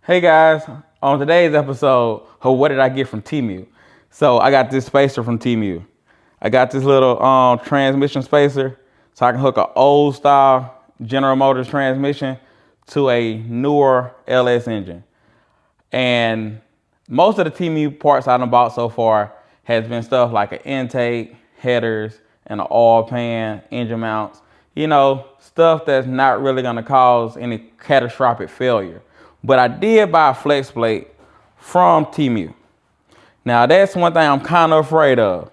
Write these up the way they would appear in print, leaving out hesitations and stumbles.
Hey guys, on today's episode of What Did I Get from TEMU? So I got this spacer from TEMU. I got this little transmission spacer so I can hook an old style General Motors transmission to a newer LS engine. And most of the TEMU parts I done bought so far has been stuff like an intake, headers, and an oil pan, engine mounts. You know, stuff that's not really gonna cause any catastrophic failure. But I did buy a flex plate from TEMU. Now that's one thing I'm kind of afraid of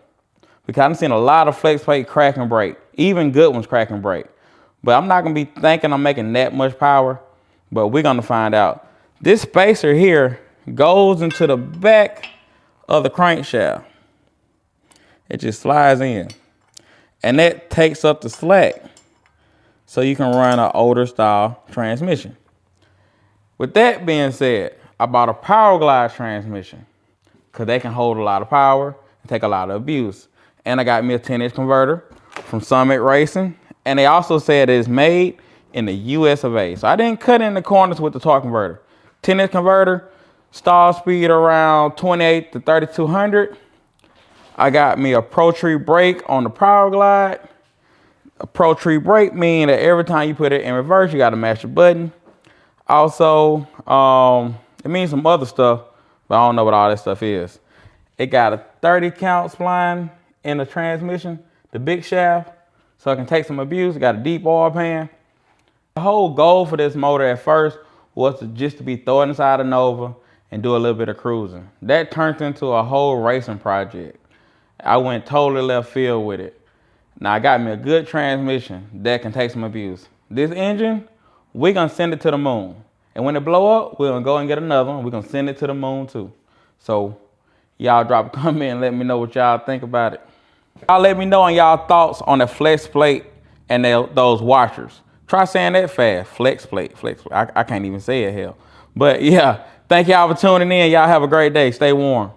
because I've seen a lot of flex plate crack and break, even good ones crack and break. But I'm not gonna be thinking I'm making that much power, but we're gonna find out. This spacer here goes into the back of the crankshaft. It just slides in and that takes up the slack so you can run an older style transmission. With that being said, I bought a Powerglide transmission because they can hold a lot of power and take a lot of abuse. And I got me a 10-inch converter from Summit Racing. And they also said it's made in the US of A. So I didn't cut in the corners with the torque converter. 10-inch converter, stall speed around 28 to 3200. I got me a Pro Tree brake on the Powerglide. A Pro Tree brake means that every time you put it in reverse, you got to match the button. Also, it means some other stuff, but I don't know what all that stuff is. It got a 30 count spline in the transmission, the big shaft, so it can take some abuse. It got a deep oil pan. The whole goal for this motor at first was just to be thrown inside a Nova and do a little bit of cruising. That turned into a whole racing project. I went totally left field with it. Now I got me a good transmission that can take some abuse. This engine, we're gonna send it to the moon. And when it blow up, we're gonna go and get another one. We're gonna send it to the moon too. So y'all drop a comment and let me know what y'all think about it. Y'all let me know on y'all thoughts on the flex plate and those washers. Try saying that fast, flex plate, flex plate. I can't even say it, hell. But yeah, thank y'all for tuning in. Y'all have a great day. Stay warm.